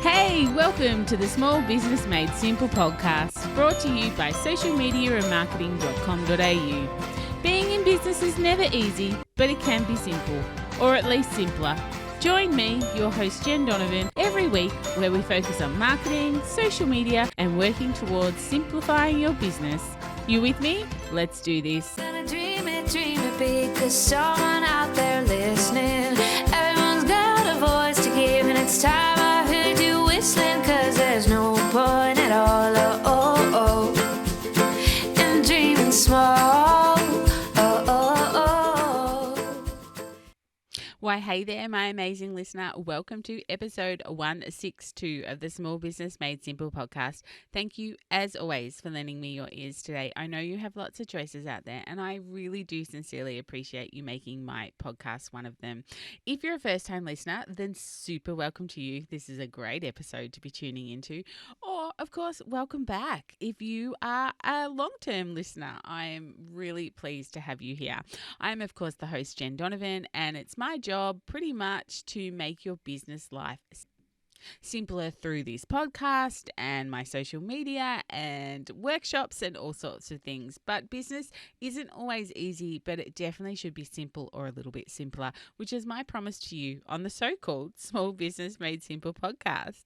Hey, welcome to the Small Business Made Simple podcast, brought to you by socialmediaandmarketing.com.au. Being in business is never easy, but it can be simple, or at least simpler. Join me, your host Jen Donovan, every week where we focus on marketing, social media, and working towards simplifying your business. You with me? Let's do this. Dream it big, 'cause someone out there listening. Everyone's got a voice to give, and it's time I heard you whistling, 'cause there's no point at all, in dreaming small, Why, hey there, my amazing listener. Welcome to episode 162 of the Small Business Made Simple podcast. Thank you, as always, for lending me your ears today. I know you have lots of choices out there, and I really do sincerely appreciate you making my podcast one of them. If you're a first-time listener, then super welcome to you. This is a great episode to be tuning into. Or, of course, welcome back. If you are a long-term listener, I am really pleased to have you here. I'm, of course, the host, Jen Donovan, and it's my job pretty much to make your business life simpler through this podcast and my social media and workshops and all sorts of things. But business isn't always easy, but it definitely should be simple or a little bit simpler, which is my promise to you on the so-called Small Business Made Simple podcast.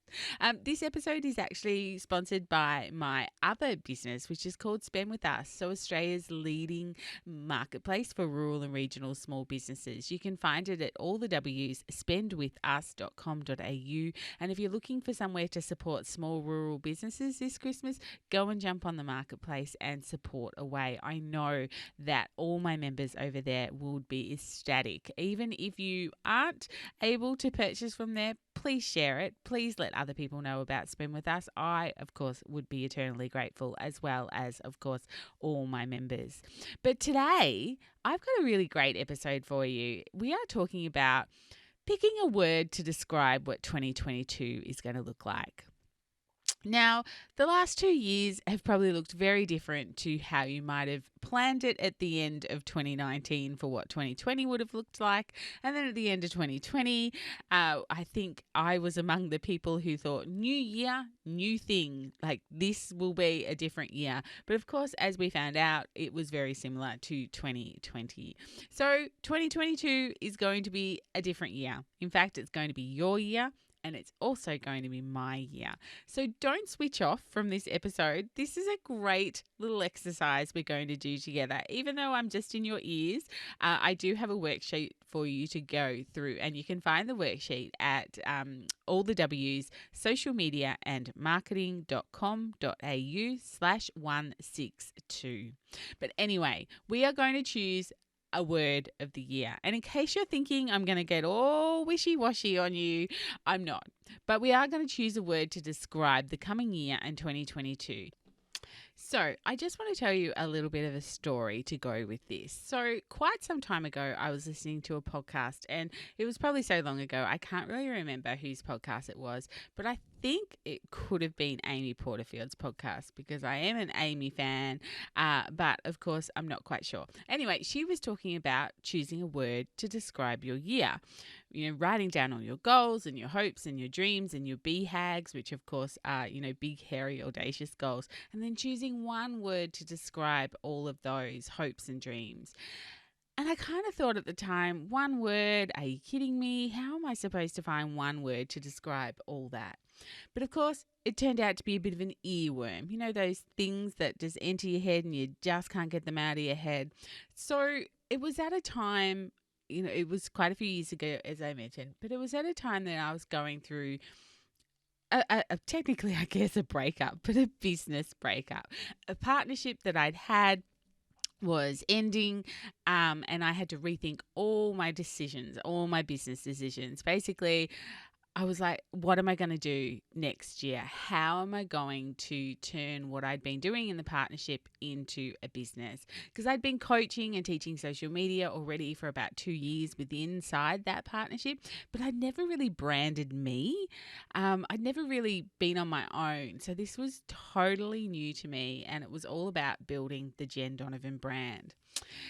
This episode is actually sponsored by my other business, which is called Spend With Us, so Australia's leading marketplace for rural and regional small businesses. You can find it at all the W's, spendwithus.com.au. And if you're looking for somewhere to support small rural businesses this Christmas, go and jump on the marketplace and support away. I know that all my members over there would be ecstatic. Even if you aren't able to purchase from there, please share it. Please let other people know about Spend With Us. I, of course, would be eternally grateful, as well as, of course, all my members. But today, I've got a really great episode for you. We are talking about picking a word to describe what 2022 is going to look like. Now, the last 2 years have probably looked very different to how you might have planned it at the end of 2019 for what 2020 would have looked like. And then at the end of 2020, I think I was among the people who thought, new year, new thing, like this will be a different year. But of course, as we found out, it was very similar to 2020. So 2022 is going to be a different year. In fact, it's going to be your year. And it's also going to be my year. So don't switch off from this episode. This is a great little exercise we're going to do together. Even though I'm just in your ears, I do have a worksheet for you to go through. And you can find the worksheet at all the W's, socialmedia.and marketing.com.au/162. But anyway, we are going to choose a word of the year. And in case you're thinking I'm going to get all wishy-washy on you, I'm not. But we are going to choose a word to describe the coming year in 2022. So I just want to tell you a little bit of a story to go with this. So quite some time ago, I was listening to a podcast, and it was probably so long ago, I can't really remember whose podcast it was, but I think it could have been Amy Porterfield's podcast, because I am an Amy fan, but of course I'm not quite sure. Anyway, she was talking about choosing a word to describe your year. You know, writing down all your goals and your hopes and your dreams and your BHAGs, which of course are, big, hairy, audacious goals, and then choosing one word to describe all of those hopes and dreams. And I kind of thought at the time, one word, are you kidding me? How am I supposed to find one word to describe all that? But of course, it turned out to be a bit of an earworm. You know, those things that just enter your head and you just can't get them out of your head. So it was at a time, it was quite a few years ago, as I mentioned, but it was at a time that I was going through technically, I guess, a breakup, but a business breakup. A partnership that I'd had was ending, and I had to rethink all my decisions, all my business decisions. Basically, I was like, what am I going to do next year? How am I going to turn what I'd been doing in the partnership into a business? Because I'd been coaching and teaching social media already for about 2 years inside that partnership, but I'd never really branded me. I'd never really been on my own. So this was totally new to me, and it was all about building the Jen Donovan brand.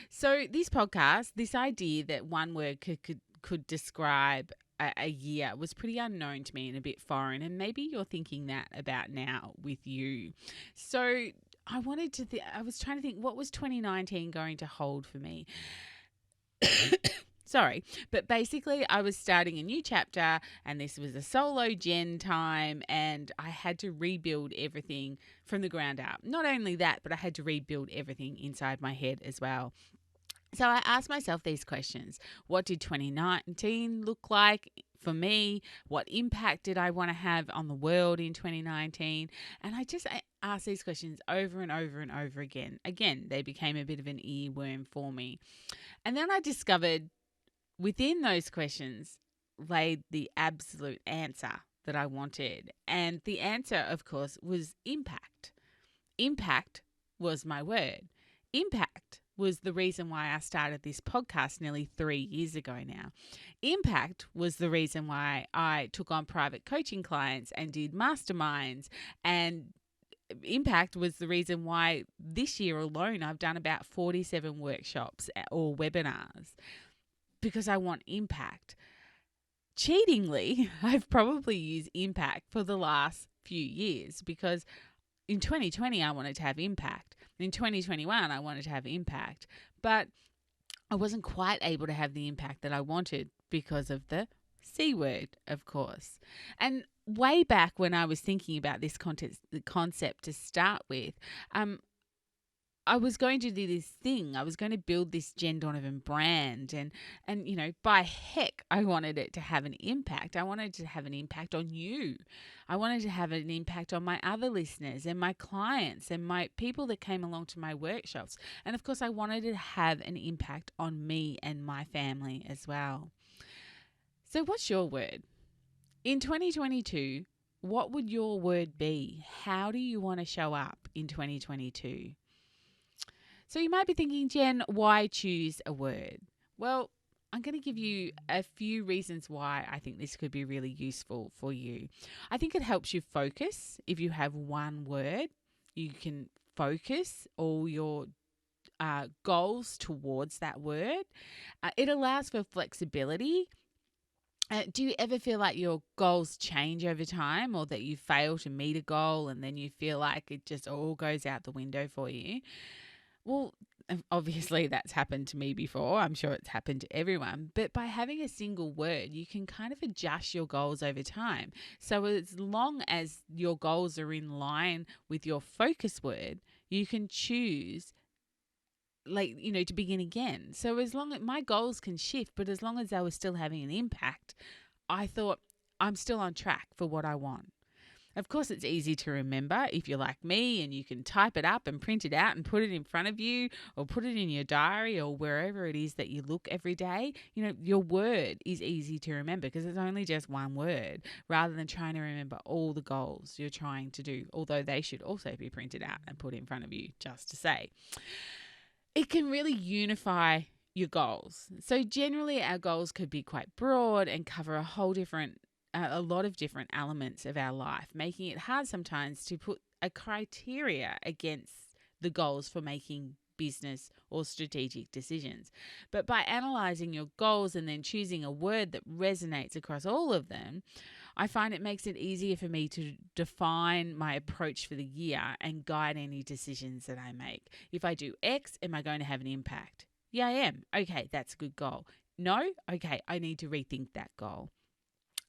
So this podcast, this idea that one word could describe a year was pretty unknown to me and a bit foreign, and maybe you're thinking that about now with you. So I was trying to think, what was 2019 going to hold for me? Sorry, but basically I was starting a new chapter, and this was a solo Jen time, and I had to rebuild everything from the ground up. Not only that, but I had to rebuild everything inside my head as well. So I asked myself these questions. What did 2019 look like for me? What impact did I want to have on the world in 2019? And I asked these questions over and over and over again. Again, they became a bit of an earworm for me. And then I discovered within those questions laid the absolute answer that I wanted. And the answer, of course, was impact. Impact was my word. Impact was the reason why I started this podcast nearly 3 years ago now. Impact was the reason why I took on private coaching clients and did masterminds. And impact was the reason why this year alone I've done about 47 workshops or webinars, because I want impact. Cheatingly, I've probably used impact for the last few years, because in 2020 I wanted to have impact. In 2021 I wanted to have impact, but I wasn't quite able to have the impact that I wanted because of the C word, of course. And way back when I was thinking about this concept to start with, I was going to do this thing. I was going to build this Jen Donovan brand, and you know, by heck, I wanted it to have an impact. I wanted to have an impact on you. I wanted to have an impact on my other listeners and my clients and my people that came along to my workshops. And of course, I wanted to have an impact on me and my family as well. So what's your word? In 2022, what would your word be? How do you want to show up in 2022? So you might be thinking, Jen, why choose a word? Well, I'm going to give you a few reasons why I think this could be really useful for you. I think it helps you focus. If you have one word, you can focus all your goals towards that word. It allows for flexibility. Do you ever feel like your goals change over time, or that you fail to meet a goal and then you feel like it just all goes out the window for you? Well, obviously that's happened to me before. I'm sure it's happened to everyone. But by having a single word, you can kind of adjust your goals over time. So as long as your goals are in line with your focus word, you can choose, to begin again. So as long as my goals can shift, but as long as they were still having an impact, I thought I'm still on track for what I want. Of course, it's easy to remember if you're like me and you can type it up and print it out and put it in front of you, or put it in your diary or wherever it is that you look every day. You know, your word is easy to remember because it's only just one word, rather than trying to remember all the goals you're trying to do, although they should also be printed out and put in front of you, just to say. It can really unify your goals. So generally our goals could be quite broad and cover a lot of different elements of our life, making it hard sometimes to put a criteria against the goals for making business or strategic decisions. But by analysing your goals and then choosing a word that resonates across all of them, I find it makes it easier for me to define my approach for the year and guide any decisions that I make. If I do X, am I going to have an impact? Yeah, I am. Okay, that's a good goal. No? Okay, I need to rethink that goal.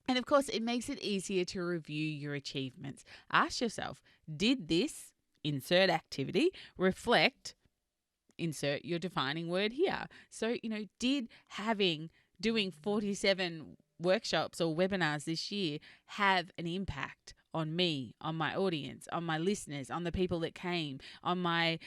And of course, it makes it easier to review your achievements. Ask yourself, did this, insert activity, reflect, insert your defining word here? So, did doing 47 workshops or webinars this year have an impact on me, on my audience, on my listeners, on the people that came, on my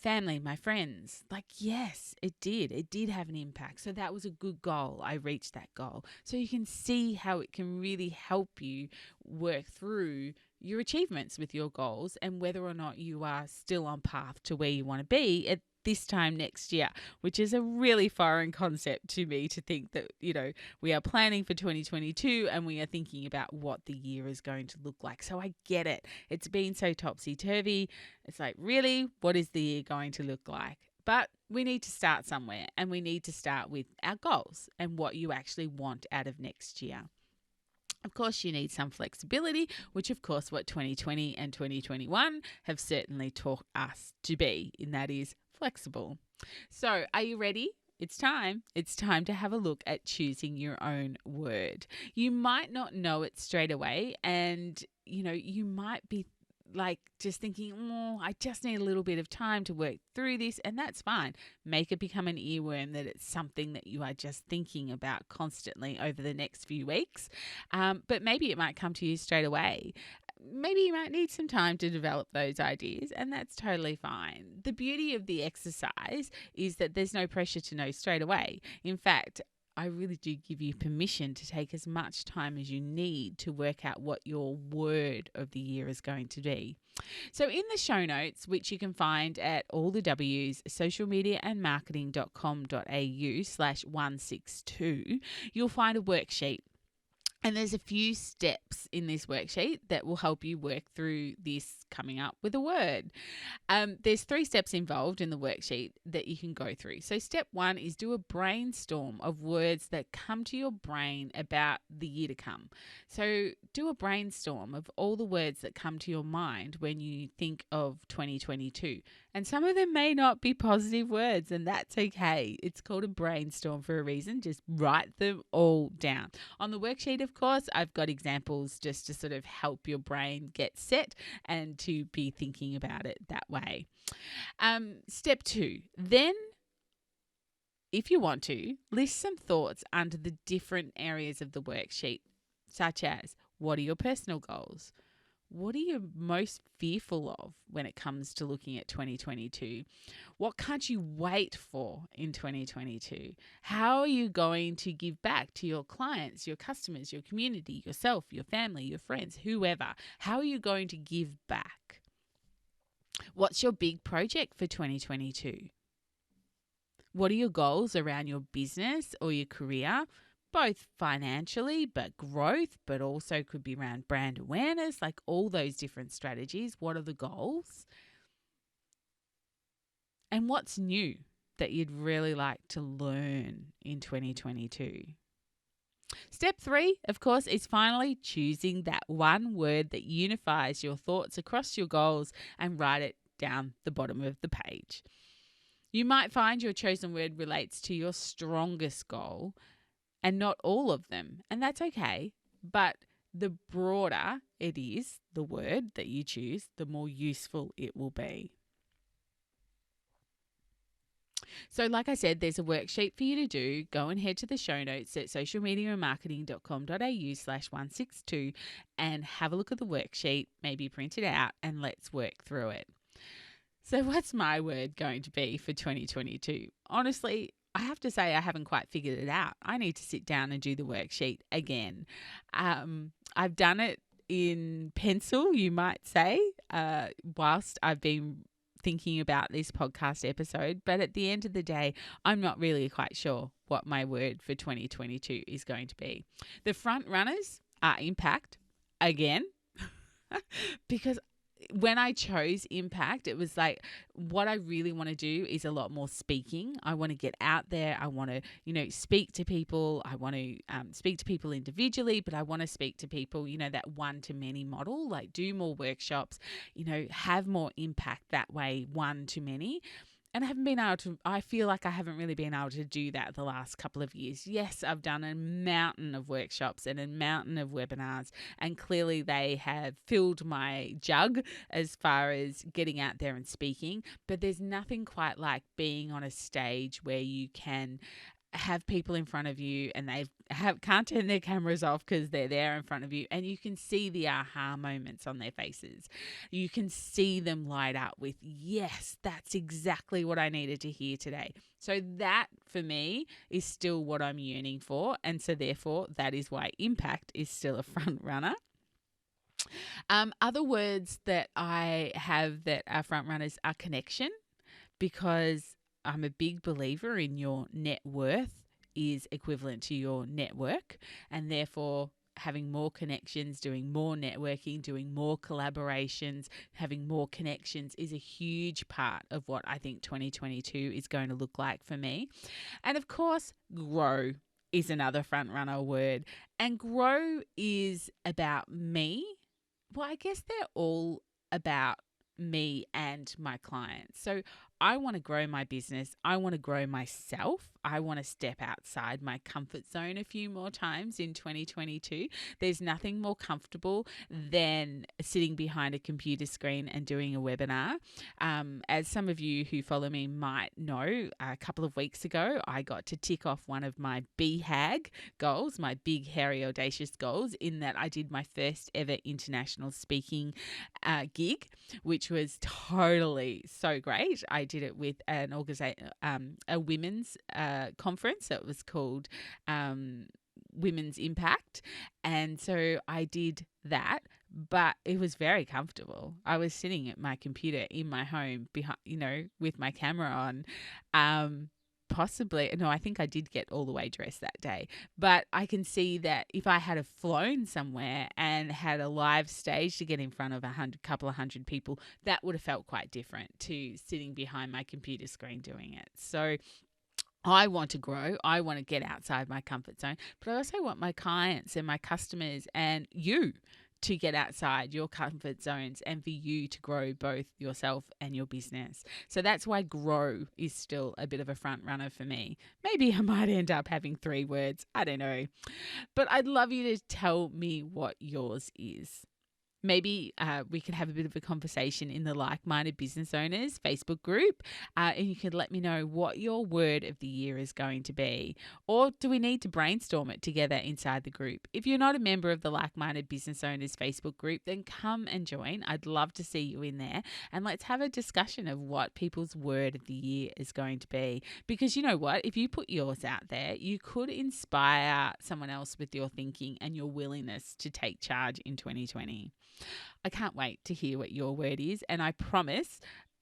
family, my friends? Like, yes, it did. It did have an impact. So that was a good goal. I reached that goal. So you can see how it can really help you work through your achievements with your goals and whether or not you are still on path to where you want to be at this time next year, which is a really foreign concept to me, to think that, we are planning for 2022 and we are thinking about what the year is going to look like. So I get it. It's been so topsy-turvy. It's like, really, what is the year going to look like? But we need to start somewhere, and we need to start with our goals and what you actually want out of next year. Of course, you need some flexibility, which of course what 2020 and 2021 have certainly taught us to be, and that is flexible. So are you ready? It's time. It's time to have a look at choosing your own word. You might not know it straight away, and you might be like just thinking, I just need a little bit of time to work through this, and that's fine. Make it become an earworm that it's something that you are just thinking about constantly over the next few weeks. But maybe it might come to you straight away. Maybe you might need some time to develop those ideas, and that's totally fine. The beauty of the exercise is that there's no pressure to know straight away. In fact, I really do give you permission to take as much time as you need to work out what your word of the year is going to be. So in the show notes, which you can find at all the W's, socialmediaandmarketing.com.au/162, you'll find a worksheet. And there's a few steps in this worksheet that will help you work through this coming up with a word. There's 3 steps involved in the worksheet that you can go through. So step 1 is do a brainstorm of words that come to your brain about the year to come. So do a brainstorm of all the words that come to your mind when you think of 2022. And some of them may not be positive words, and that's okay. It's called a brainstorm for a reason. Just write them all down. On the worksheet, of course, I've got examples just to sort of help your brain get set and to be thinking about it that way. Step 2, then, if you want to, list some thoughts under the different areas of the worksheet, such as what are your personal goals? What are you most fearful of when it comes to looking at 2022? What can't you wait for in 2022? How are you going to give back to your clients, your customers, your community, yourself, your family, your friends, whoever? How are you going to give back? What's your big project for 2022? What are your goals around your business or your career? Both financially, but growth, but also could be around brand awareness, like all those different strategies. What are the goals? And what's new that you'd really like to learn in 2022? Step 3, of course, is finally choosing that one word that unifies your thoughts across your goals and write it down the bottom of the page. You might find your chosen word relates to your strongest goal, and not all of them. And that's okay. But the broader it is, the word that you choose, the more useful it will be. So like I said, there's a worksheet for you to do. Go and head to the show notes at socialmediaandmarketing.com.au/162 and have a look at the worksheet, maybe print it out, and let's work through it. So what's my word going to be for 2022? Honestly, I have to say I haven't quite figured it out. I need to sit down and do the worksheet again. I've done it in pencil, you might say, whilst I've been thinking about this podcast episode. But at the end of the day, I'm not really quite sure what my word for 2022 is going to be. The front runners are impact again, because when I chose impact, it was like what I really want to do is a lot more speaking. I want to get out there. I want to, speak to people. I want to speak to people individually, but I want to speak to people, that one-to-many model, like do more workshops, have more impact that way, one-to-many. And I feel like I haven't really been able to do that the last couple of years. Yes, I've done a mountain of workshops and a mountain of webinars, and clearly they have filled my jug as far as getting out there and speaking. But there's nothing quite like being on a stage where you can have people in front of you and can't turn their cameras off because they're there in front of you, and you can see the aha moments on their faces. You can see them light up with, yes, that's exactly what I needed to hear today. So that for me is still what I'm yearning for, and so therefore that is why impact is still a front runner. Other words that I have that are front runners are connection, because I'm a big believer in your net worth is equivalent to your network, and therefore having more connections, doing more networking, doing more collaborations, having more connections is a huge part of what I think 2022 is going to look like for me. And of course, grow is another front runner word. And grow is about me. Well, I guess they're all about me and my clients. So I want to grow my business. I want to grow myself. I want to step outside my comfort zone a few more times in 2022. There's nothing more comfortable than sitting behind a computer screen and doing a webinar. As some of you who follow me might know, a couple of weeks ago, I got to tick off one of my BHAG goals, my big, hairy, audacious goals, in that I did my first ever international speaking gig, which was totally so great. I did it with an organization, a women's conference. It was called Women's Impact. And so I did that, but it was very comfortable. I was sitting at my computer in my home behind, with my camera on. I think I did get all the way dressed that day, but I can see that if I had flown somewhere and had a live stage to get in front of a couple of hundred people, that would have felt quite different to sitting behind my computer screen doing it. So I want to grow. I want to get outside my comfort zone, but I also want my clients and my customers and you to get outside your comfort zones and for you to grow both yourself and your business. So that's why grow is still a bit of a front runner for me. Maybe I might end up having 3 words. I don't know. But I'd love you to tell me what yours is. Maybe we could have a bit of a conversation in the Like-Minded Business Owners Facebook group, and you could let me know what your word of the year is going to be. Or do we need to brainstorm it together inside the group? If you're not a member of the Like-Minded Business Owners Facebook group, then come and join. I'd love to see you in there, and let's have a discussion of what people's word of the year is going to be. Because you know what? If you put yours out there, you could inspire someone else with your thinking and your willingness to take charge in 2020. I can't wait to hear what your word is, and I promise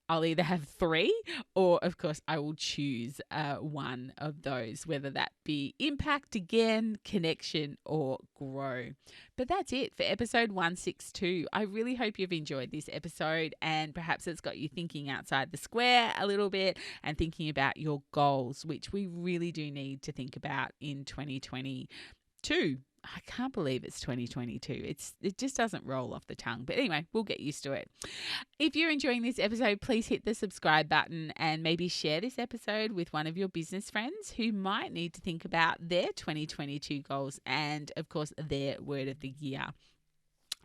I'll either have 3 or, of course, I will choose one of those, whether that be impact again, connection, or grow. But that's it for episode 162. I really hope you've enjoyed this episode, and perhaps it's got you thinking outside the square a little bit and thinking about your goals, which we really do need to think about in 2022. I can't believe it's 2022. It just doesn't roll off the tongue. But anyway, we'll get used to it. If you're enjoying this episode, please hit the subscribe button and maybe share this episode with one of your business friends who might need to think about their 2022 goals and, of course, their word of the year.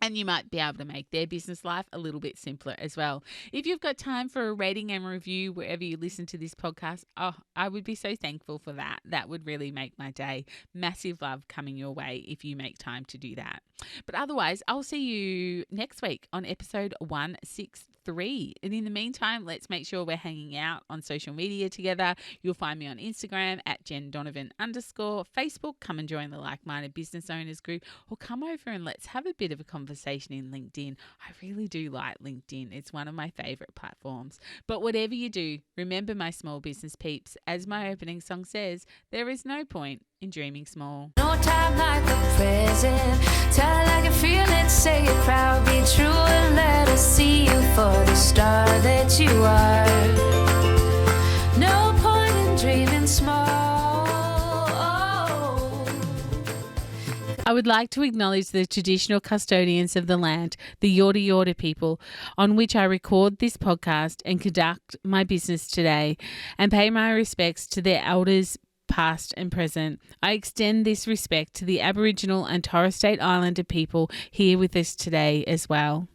And you might be able to make their business life a little bit simpler as well. If you've got time for a rating and review wherever you listen to this podcast, I would be so thankful for that. That would really make my day. Massive love coming your way if you make time to do that. But otherwise, I'll see you next week on episode 163. And in the meantime, let's make sure we're hanging out on social media together. You'll find me on Instagram at @JenDonovan_. Facebook, come and join the Like-Minded Business Owners group, or come over and let's have a bit of a conversation in LinkedIn. I really do like LinkedIn. It's one of my favorite platforms. But whatever you do, remember, my small business peeps, as my opening song says, there is no point in dreaming small. No time like the present. Tell it like you feel it, say it proud, be true, and let us see you for the star that you are. No point in dreaming small. I would like to acknowledge the traditional custodians of the land, the Yorta Yorta people, on which I record this podcast and conduct my business today, and pay my respects to their elders, past and present. I extend this respect to the Aboriginal and Torres Strait Islander people here with us today as well.